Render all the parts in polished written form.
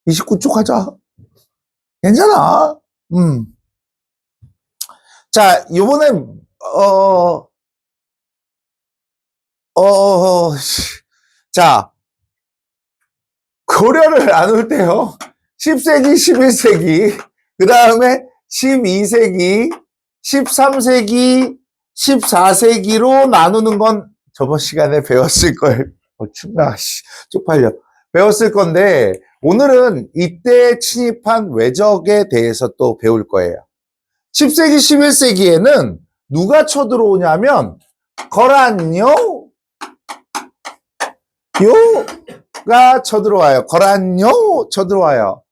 29쪽 하자. 괜찮아. 자, 요번엔, 자, 고려를 나눌 때요. 10세기, 11세기, 그 다음에 12세기, 13세기, 14세기로 나누는 건 저번 시간에 배웠을 걸. 춥나, 쪽팔려. 배웠을 건데, 오늘은 이때 침입한 외적에 대해서 또 배울 거예요. 10세기, 11세기에는 누가 쳐들어오냐면, 거란요, 가 쳐들어와요. 거란요, 쳐들어와요.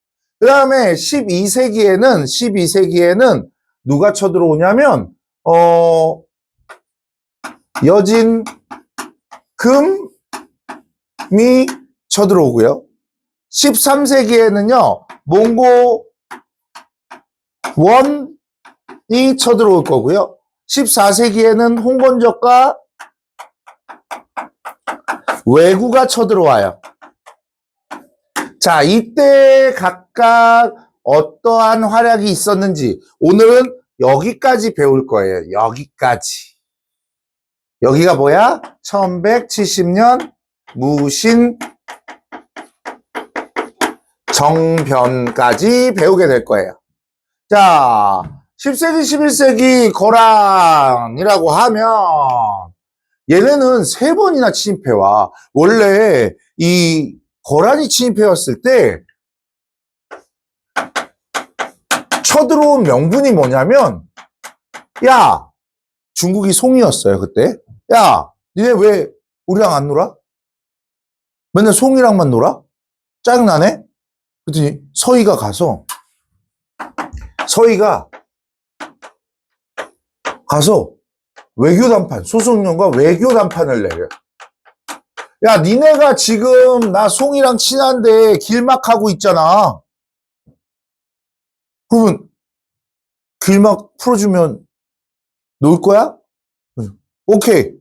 그 다음에 12세기에는 누가 쳐들어오냐면, 여진, 금이 쳐들어오고요. 13세기에는요, 몽고, 원이 쳐들어올 거고요. 14세기에는 홍건적과 왜구가 쳐들어와요. 자, 이때 각각 어떠한 활약이 있었는지 오늘은 여기까지 배울 거예요. 여기까지. 여기가 뭐야? 1170년 무신 정변까지 배우게 될 거예요. 자, 10세기, 11세기 거란이라고 하면 얘네는 3번이나 침입해와. 원래 이 거란이 침입해왔을 때 쳐들어온 명분이 뭐냐면, 야, 중국이 송이었어요 그때. 야, 니네 왜 우리랑 안 놀아? 맨날 송이랑만 놀아? 짜증나네? 그랬더니 서희가 가서 외교 담판, 소송령과 외교 담판을 내려. 야, 니네가 지금 나 송이랑 친한데 길막하고 있잖아. 그러면 길막 풀어주면 놀 거야? 오케이.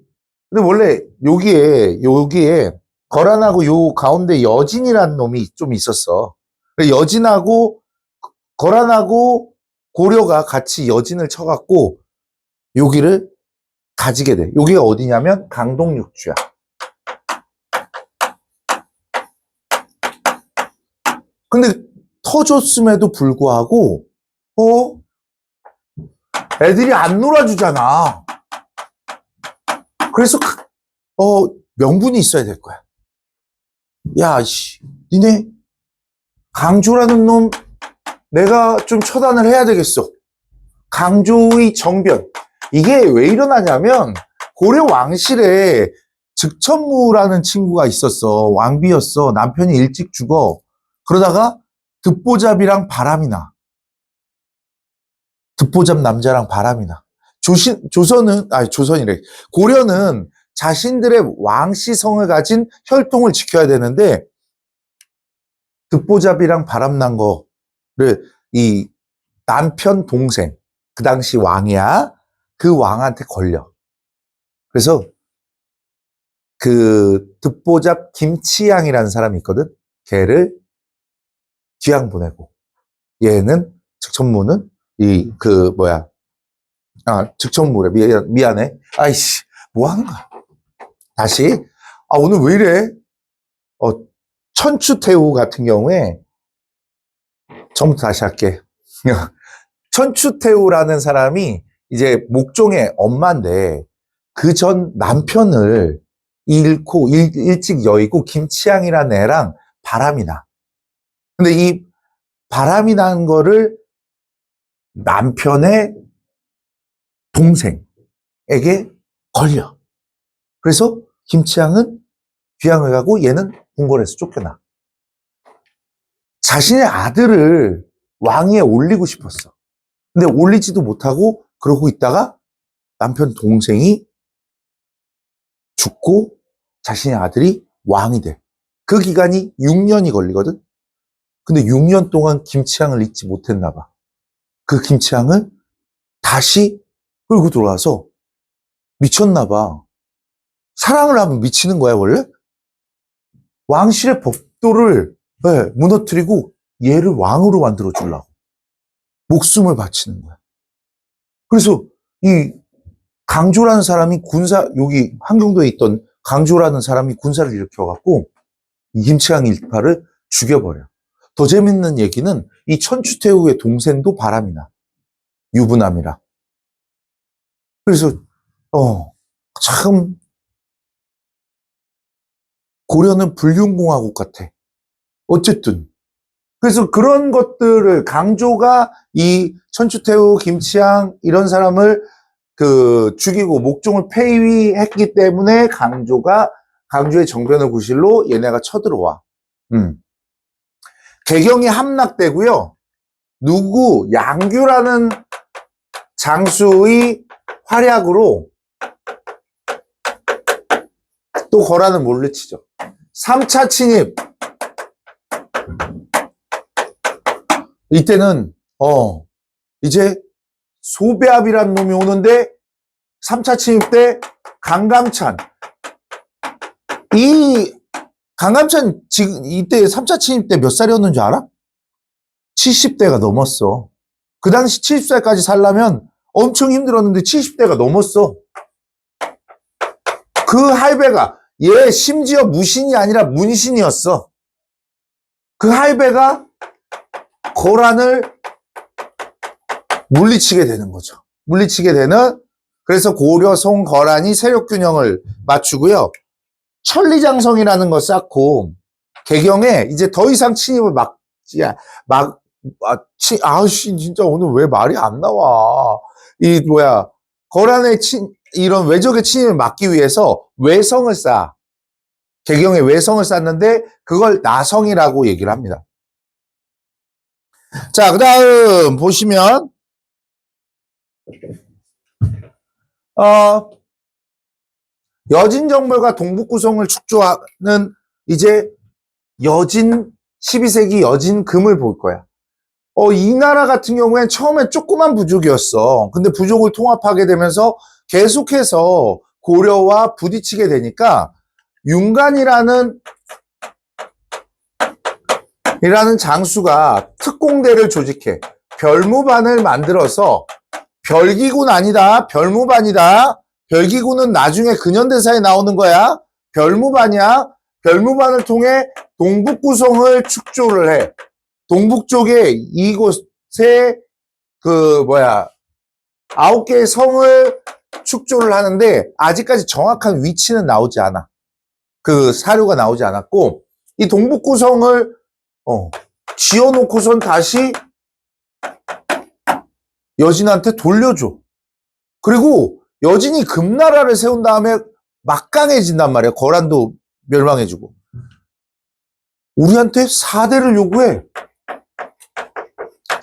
근데 원래 여기에 거란하고 요 가운데 여진이라는 놈이 좀 있었어. 여진하고 거란하고 고려가 같이 여진을 쳐갖고 여기를 가지게 돼. 여기가 어디냐면 강동육주야. 근데 터줬음에도 불구하고 애들이 안 놀아주잖아. 그래서 명분이 있어야 될 거야. 야, 니네 강조라는 놈 내가 좀 처단을 해야 되겠어. 강조의 정변. 이게 왜 일어나냐면 고려 왕실에 즉천무라는 친구가 있었어. 왕비였어. 남편이 일찍 죽어. 그러다가 듣보잡이랑 바람이 나. 듣보잡 남자랑 바람이 나. 조선이래. 고려는 자신들의 왕씨성을 가진 혈통을 지켜야 되는데 듣보잡이랑 바람 난 거를 이 남편 동생, 그 당시 왕이야. 그 왕한테 걸려. 그래서 그 듣보잡 김치양이라는 사람이 있거든. 걔를 귀양 보내고 얘는 즉천무는 즉천무래. 미안해. 아이씨, 뭐 하는 거야? 다시. 오늘 왜 이래? 천추태후 같은 경우에 처음부터 다시 할게. 천추태후라는 사람이 이제 목종의 엄마인데 그 전 남편을 잃고 일찍 여의고 김치양이라는 애랑 바람이 나. 근데 이 바람이 난 거를 남편의 동생에게 걸려. 그래서 김치양은 귀향을 가고 얘는 궁궐에서 쫓겨나. 자신의 아들을 왕위에 올리고 싶었어. 근데 올리지도 못하고 그러고 있다가 남편 동생이 죽고 자신의 아들이 왕이 돼. 그 기간이 6년이 걸리거든. 근데 6년 동안 김치향을 잊지 못했나 봐. 그 김치향을 다시 끌고 들어와서 미쳤나 봐. 사랑을 하면 미치는 거야 원래? 왕실의 법도를 무너뜨리고 얘를 왕으로 만들어 주려고 목숨을 바치는 거야. 그래서 이 강조라는 사람이 여기 함경도에 있던 강조라는 사람이 군사를 일으켜갖고 이 김치향 일파를 죽여버려. 더 재밌는 얘기는 이 천추태후의 동생도 바람이 나. 유부남이라. 그래서 참 고려는 불륜공화국 같아. 어쨌든 그래서 그런 것들을 강조가 이 천추태후, 김치향 이런 사람을 죽이고 목종을 폐위했기 때문에 강조의 정변을 구실로 얘네가 쳐들어와. 개경이 함락되고요. 양규라는 장수의 활약으로 또 거란을 몰래치죠. 3차 침입. 이때는 이제 소배합이라는 놈이 오는데 3차 침입 때 강감찬. 이 강감찬 지금 이때 3차 침입 때 몇 살이었는 줄 알아? 70대가 넘었어. 그 당시 70살까지 살려면 엄청 힘들었는데 70대가 넘었어. 그 할배가 얘 심지어 무신이 아니라 문신이었어. 그 할배가 거란을 물리치게 되는 거죠. 그래서 고려, 송, 거란이 세력 균형을 맞추고요. 천리장성이라는 걸 쌓고 개경에 이제 더 이상 침입을 진짜 오늘 왜 말이 안 나와. 거란의 이런 외적의 침입을 막기 위해서 외성을 쌓아. 개경에 외성을 쌓는데 그걸 나성이라고 얘기를 합니다. 자, 그 다음 보시면 여진정벌과 동북구성을 축조하는 이제 12세기 여진금을 볼 거야. 이 나라 같은 경우엔 처음에 조그만 부족이었어. 근데 부족을 통합하게 되면서 계속해서 고려와 부딪히게 되니까 윤간이라는 장수가 특공대를 조직해. 별무반을 만들어서 별기군 아니다. 별무반이다. 별기군은 나중에 근현대사에 나오는 거야. 별무반이야. 별무반을 통해 동북구성을 축조를 해. 동북 쪽에 이곳에 9개의 성을 축조를 하는데 아직까지 정확한 위치는 나오지 않아. 그 사료가 나오지 않았고 이 동북구성을 지어놓고선 다시 여진한테 돌려줘. 그리고 여진이 금나라를 세운 다음에 막강해진단 말이야. 거란도 멸망해주고. 우리한테 4대를 요구해.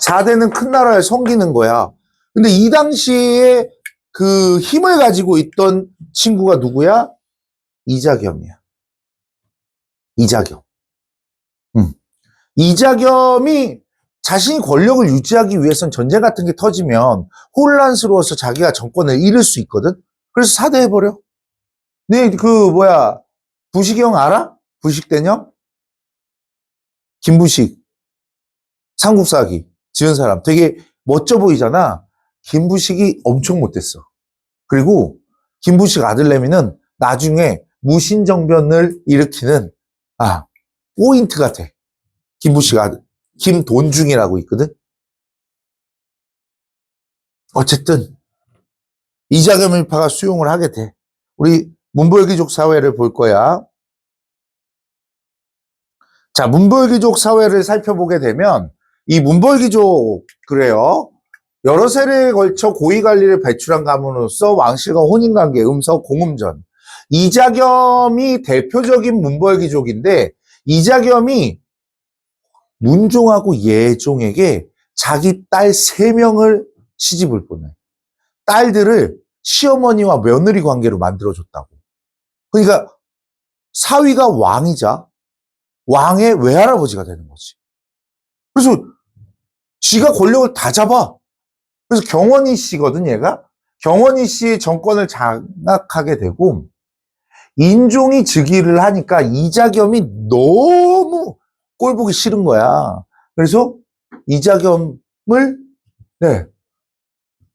4대는 큰 나라를 섬기는 거야. 근데 이 당시에 그 힘을 가지고 있던 친구가 누구야? 이자겸이야. 이자겸. 이자겸이 자신이 권력을 유지하기 위해선 전쟁 같은 게 터지면 혼란스러워서 자기가 정권을 잃을 수 있거든? 그래서 4대 해버려. 네, 부식형 알아? 부식대녀? 김부식. 삼국사기 지은 사람. 되게 멋져 보이잖아. 김부식이 엄청 못됐어. 그리고 김부식 아들내미는 나중에 무신정변을 일으키는 포인트가 돼. 김부식 아들. 김돈중이라고 있거든. 어쨌든 이자겸 일파가 수용을 하게 돼. 우리 문벌귀족 사회를 볼 거야. 자, 문벌귀족 사회를 살펴보게 되면 이 문벌귀족 그래요. 여러 세대에 걸쳐 고위관리를 배출한 가문으로서 왕실과 혼인관계, 음서, 공음전. 이자겸이 대표적인 문벌귀족인데 이자겸이 문종하고 예종에게 자기 딸 3명을 시집을 보내. 딸들을 시어머니와 며느리 관계로 만들어줬다고. 그러니까 사위가 왕이자 왕의 외할아버지가 되는 거지. 그래서 지가 권력을 다 잡아. 그래서 경원이 씨거든, 얘가. 경원이 씨의 정권을 장악하게 되고 인종이 즉위를 하니까 이자겸이 너무 꼴보기 싫은 거야. 그래서 이자겸을 네,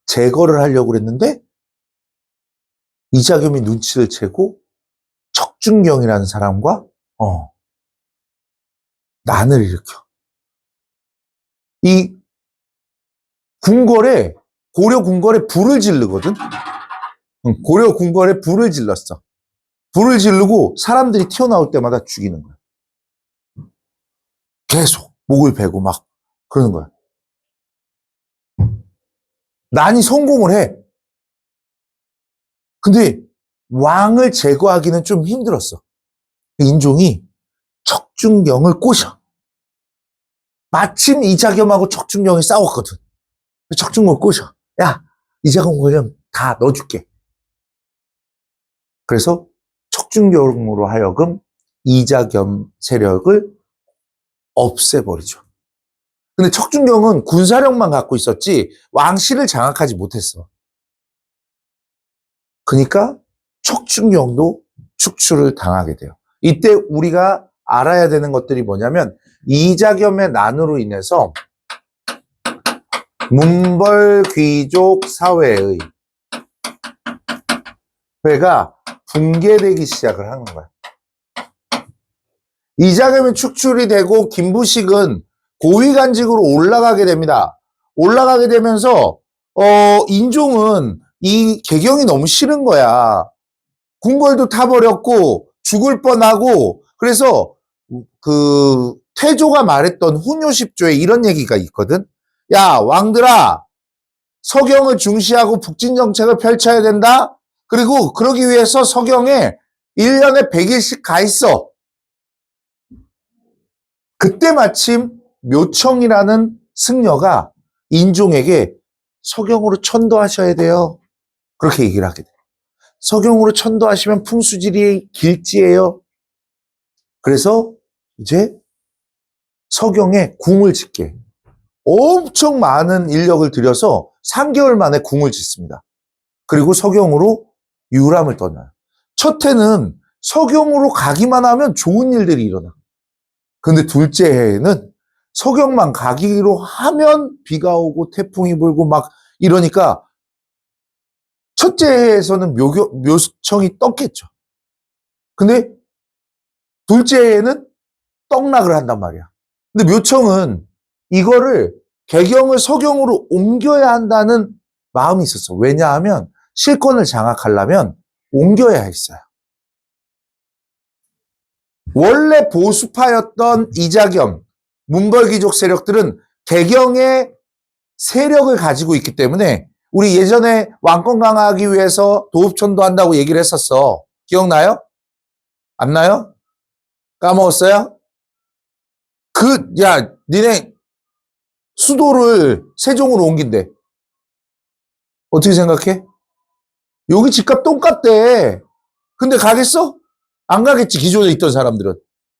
제거를 하려고 그랬는데 이자겸이 눈치를 채고 척준경이라는 사람과 난을 일으켜. 이 궁궐에 고려 궁궐에 불을 지르거든. 고려 궁궐에 불을 질렀어. 불을 지르고 사람들이 튀어나올 때마다 죽이는 거야. 계속 목을 베고 막 그러는 거야. 난이 성공을 해. 근데 왕을 제거하기는 좀 힘들었어. 인종이 척준경을 꼬셔. 마침 이자겸하고 척준경이 싸웠거든. 척준경을 꼬셔. 야, 이자겸 걸리면 다 넣어줄게. 그래서 척준경으로 하여금 이자겸 세력을 없애버리죠. 근데 척준경은 군사력만 갖고 있었지 왕실을 장악하지 못했어. 그러니까 척준경도 축출을 당하게 돼요. 이때 우리가 알아야 되는 것들이 뭐냐면 이자겸의 난으로 인해서 문벌 귀족 사회의 회가 붕괴되기 시작을 하는 거야. 이자겸이 축출이 되고 김부식은 고위간직으로 올라가게 됩니다. 올라가게 되면서 인종은 이 개경이 너무 싫은 거야. 궁궐도 타버렸고 죽을 뻔하고 그래서 그 태조가 말했던 훈요십조에 이런 얘기가 있거든. 야, 왕들아, 서경을 중시하고 북진 정책을 펼쳐야 된다. 그리고 그러기 위해서 서경에 1년에 100일씩 가 있어. 그때 마침 묘청이라는 승려가 인종에게 서경으로 천도하셔야 돼요. 그렇게 얘기를 하게 돼. 서경으로 천도하시면 풍수질이 길지예요. 그래서 이제 서경에 궁을 짓게. 엄청 많은 인력을 들여서 3개월 만에 궁을 짓습니다. 그리고 서경으로 유람을 떠나요. 첫 해는 서경으로 가기만 하면 좋은 일들이 일어나. 근데 둘째 해에는 서경만 가기로 하면 비가 오고 태풍이 불고 막 이러니까 첫째 해에서는 묘청이 떴겠죠. 근데 둘째 해에는 떡락을 한단 말이야. 근데 묘청은 이거를 개경을 서경으로 옮겨야 한다는 마음이 있었어. 왜냐하면 실권을 장악하려면 옮겨야 했어요. 원래 보수파였던 이자겸, 문벌귀족 세력들은 개경의 세력을 가지고 있기 때문에 우리 예전에 왕권 강화하기 위해서 도읍천도 한다고 얘기를 했었어. 기억나요? 안 나요? 까먹었어요? 니네 수도를 세종으로 옮긴대. 어떻게 생각해? 여기 집값 똥같대. 근데 가겠어? 안 가겠지, 기존에 있던 사람들은.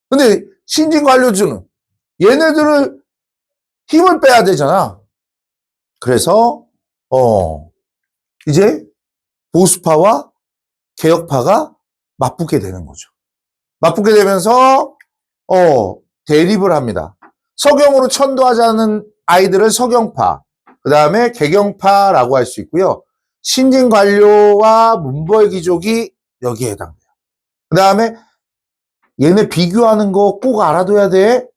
근데 신진 관료주는 얘네들을 힘을 빼야 되잖아. 그래서 이제 보수파와 개혁파가 맞붙게 되는 거죠. 맞붙게 되면서 대립을 합니다. 서경으로 천도하자는 아이들을 서경파, 그 다음에 개경파라고 할 수 있고요. 신진 관료와 문벌 귀족이 여기에 해당돼요. 그 다음에 얘네 비교하는 거 꼭 알아둬야 돼.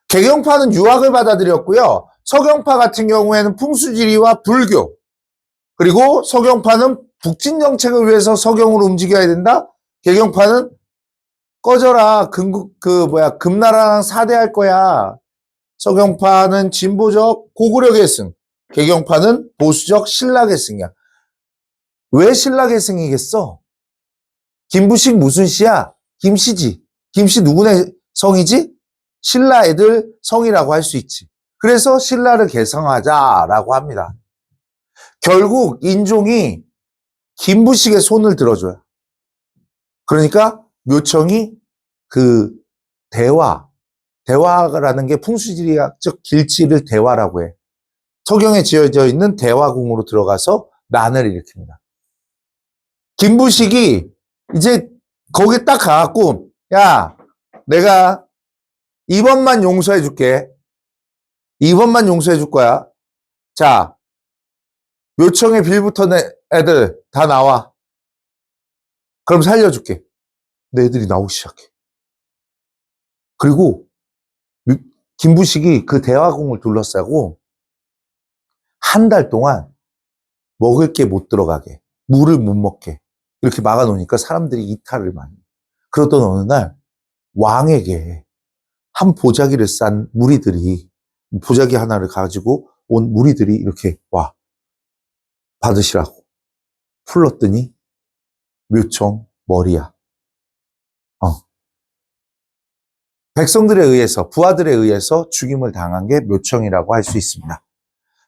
개경파는 유학을 받아들였고요. 서경파 같은 경우에는 풍수지리와 불교, 그리고 서경파는 북진 정책을 위해서 서경으로 움직여야 된다. 개경파는 꺼져라. 금나라랑 사대할 거야. 서경파는 진보적 고구려 계승, 개경파는 보수적 신라 계승이야. 왜 신라 계승이겠어? 김부식 무슨 씨야? 김씨지. 김씨 누구네 성이지? 신라 애들 성이라고 할 수 있지. 그래서 신라를 계승하자라고 합니다. 결국 인종이 김부식의 손을 들어줘요. 그러니까 묘청이 그 대화라는 게 풍수지리학적 길지를 대화라고 해. 서경에 지어져 있는 대화궁으로 들어가서 난을 일으킵니다. 김부식이 이제 거기 딱 가갖고 야, 내가 이번만 용서해 줄게. 이번만 용서해 줄 거야. 자, 묘청에 빌붙은 애들 다 나와. 그럼 살려줄게. 근데 애들이 나오기 시작해. 그리고 김부식이 그 대화궁을 둘러싸고 한 달 동안 먹을 게 못 들어가게, 물을 못 먹게 이렇게 막아놓으니까 사람들이 이탈을 많이. 그러던 어느 날 왕에게 한 보자기를 싼 무리들이, 보자기 하나를 가지고 온 무리들이 이렇게 와, 받으시라고 풀렀더니 묘청 머리야. 백성들에 의해서, 부하들에 의해서 죽임을 당한 게 묘청이라고 할 수 있습니다.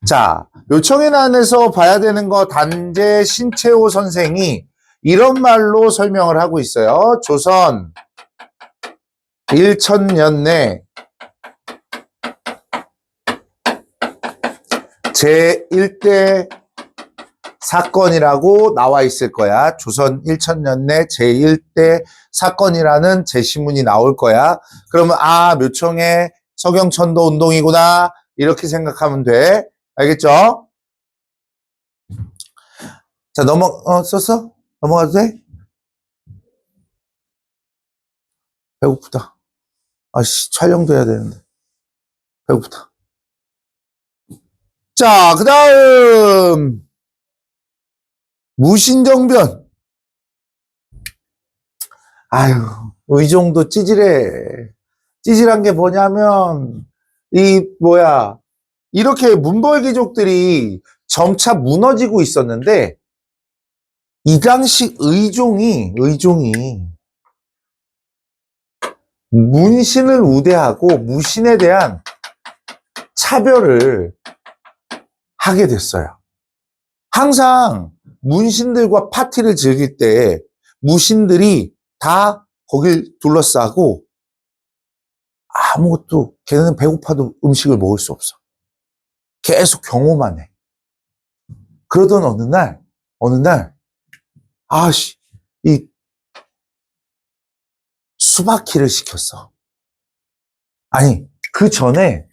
자, 묘청의 난에서 봐야 되는 거 단재 신채호 선생이 이런 말로 설명을 하고 있어요. 조선 1000년 내 제1대 사건이라고 나와 있을 거야. 조선 1000년 내 제1대 사건이라는 제시문이 나올 거야. 그러면 아, 묘청의 서경천도 운동이구나 이렇게 생각하면 돼. 알겠죠? 자, 썼어? 넘어가도 돼? 배고프다. 아씨, 촬영도 해야 되는데. 배고프다. 자, 그 다음 무신정변. 아유, 의종도 찌질해. 찌질한 게 뭐냐면 이렇게 문벌귀족들이 점차 무너지고 있었는데 이 당시 의종이 문신을 우대하고 무신에 대한 차별을 하게 됐어요. 항상 문신들과 파티를 즐길 때 무신들이 다 거길 둘러싸고 아무것도, 걔네는 배고파도 음식을 먹을 수 없어. 계속 경호만 해. 그러던 어느 날 이 수박키를 시켰어. 아니, 그 전에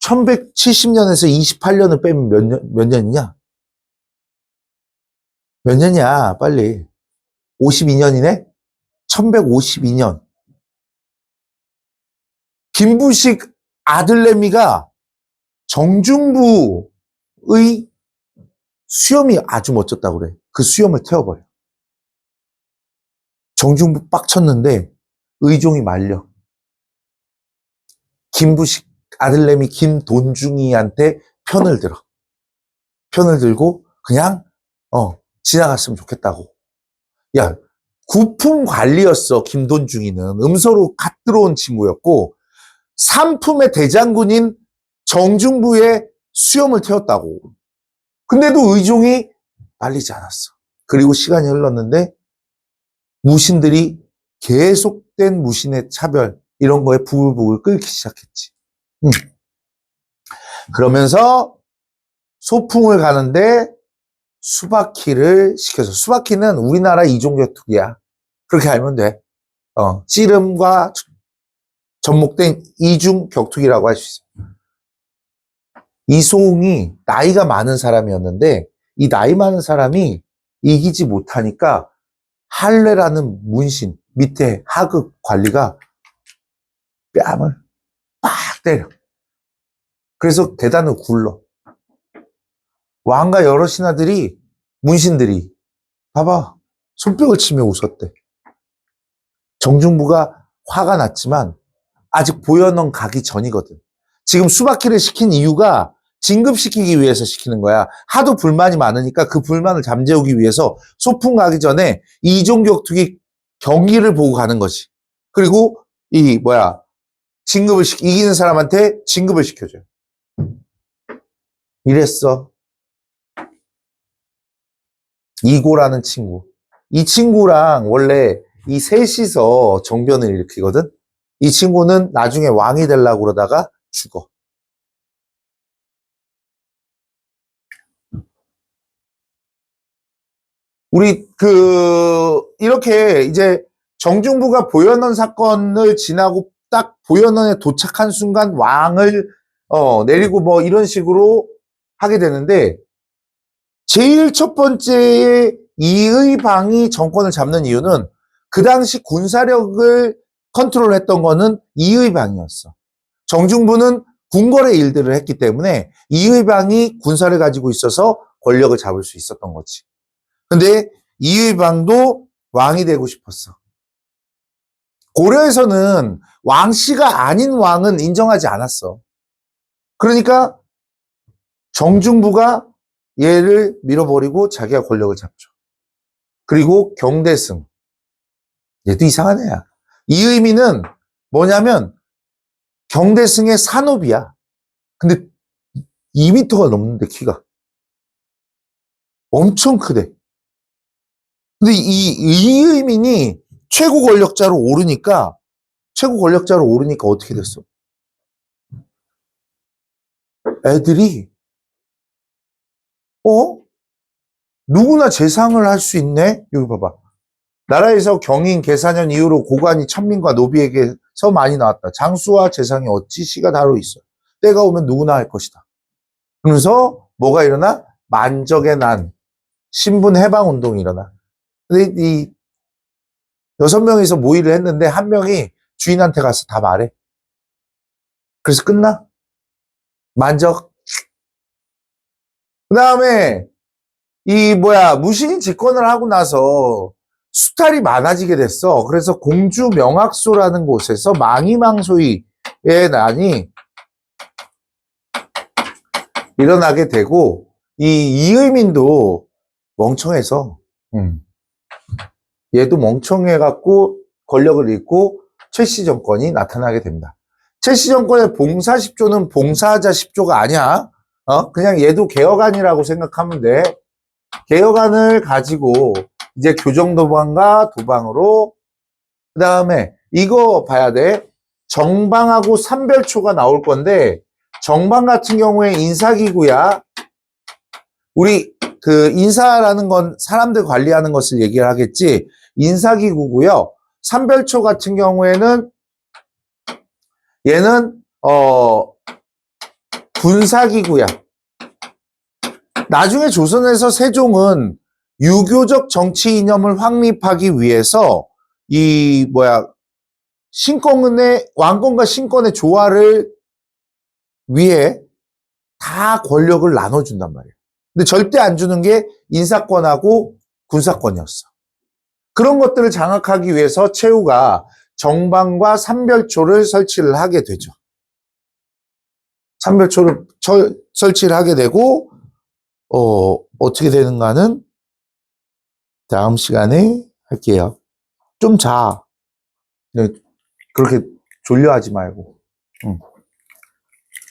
1170년에서 28년을 빼면 몇 년이냐? 몇 년이야, 빨리. 52년이네? 1152년. 김부식 아들내미가 정중부의 수염이 아주 멋졌다고 그래. 그 수염을 태워버려. 정중부 빡쳤는데 의종이 말려. 김부식 아들내미 김돈중이한테 편을 들고 그냥 지나갔으면 좋겠다고. 야, 구품 관리였어. 김돈중이는 음서로 갓 들어온 친구였고 삼품의 대장군인 정중부의 수염을 태웠다고. 근데도 의종이 말리지 않았어. 그리고 시간이 흘렀는데 무신들이 계속된 무신의 차별 이런 거에 부글부글 끓기 시작했지. 그러면서 소풍을 가는데 수바키를 시켜서, 수바키는 우리나라 이종격투기야. 그렇게 알면 돼. 씨름과 접목된 이중 격투기라고 할 수 있어. 이소웅이 나이가 많은 사람이었는데 이 나이 많은 사람이 이기지 못하니까 할례라는 문신 밑에 하급 관리가 뺨을 빡 때려. 그래서 대단을 굴러. 왕과 여러 신하들이, 문신들이 봐봐, 손뼉을 치며 웃었대. 정중부가 화가 났지만 아직 보현원 가기 전이거든. 지금 수바키를 시킨 이유가 진급시키기 위해서 시키는 거야. 하도 불만이 많으니까 그 불만을 잠재우기 위해서 소풍 가기 전에 이종격투기 경기를 보고 가는 거지. 그리고 이기는 사람한테 진급을 시켜줘요. 이랬어. 이고라는 친구. 이 친구랑 원래 이 셋이서 정변을 일으키거든. 이 친구는 나중에 왕이 되려고 그러다가 죽어. 우리 이렇게 이제 정중부가 보현원 사건을 지나고 딱 보현원에 도착한 순간 왕을 내리고 뭐 이런 식으로 하게 되는데, 제일 첫 번째 이의방이 정권을 잡는 이유는 그 당시 군사력을 컨트롤했던 거는 이의방이었어. 정중부는 궁궐의 일들을 했기 때문에 이의방이 군사를 가지고 있어서 권력을 잡을 수 있었던 거지. 근데 이의방도 왕이 되고 싶었어. 고려에서는 왕씨가 아닌 왕은 인정하지 않았어. 그러니까 정중부가 얘를 밀어버리고 자기가 권력을 잡죠. 그리고 경대승. 얘도 이상한 애야. 이 의미는 뭐냐면 경대승의 산업이야. 근데 2m가 넘는데 키가. 엄청 크대. 근데 이 의민이 최고 권력자로 오르니까 어떻게 됐어? 애들이 누구나 재상을 할 수 있네? 여기 봐봐. 나라에서 경인 계사년 이후로 고관이 천민과 노비에게서 많이 나왔다. 장수와 재상이 어찌 시가 다루 있어. 때가 오면 누구나 할 것이다. 그러면서 뭐가 일어나? 만적의 난, 신분 해방 운동이 일어나. 근데 이 6명이서 모의를 했는데 한 명이 주인한테 가서 다 말해. 그래서 끝나? 만적. 그 다음에 무신이 집권을 하고 나서 수탈이 많아지게 됐어. 그래서 공주 명학소라는 곳에서 망이망소이의 난이 일어나게 되고, 이 이의민도 멍청해서, 얘도 멍청해갖고 권력을 잃고 최씨 정권이 나타나게 됩니다. 최씨 정권의 봉사 10조는 봉사하자 10조가 아니야. 그냥 얘도 개혁안이라고 생각하면 돼. 개혁안을 가지고 이제 교정도방과 도방으로, 그 다음에 이거 봐야 돼. 정방하고 삼별초가 나올 건데, 정방 같은 경우에 인사기구야. 우리 그 인사라는 건 사람들 관리하는 것을 얘기를 하겠지. 인사기구고요. 삼별초 같은 경우에는 얘는 군사기구야. 나중에 조선에서 세종은 유교적 정치 이념을 확립하기 위해서 신권의 왕권과 신권의 조화를 위해 다 권력을 나눠준단 말이에요. 근데 절대 안 주는 게 인사권하고 군사권이었어. 그런 것들을 장악하기 위해서 최후가 정방과 삼별초를 설치를 하게 되죠. 삼별초를 설치를 하게 되고, 어떻게 되는가는 다음 시간에 할게요. 좀 자. 그렇게 졸려하지 말고.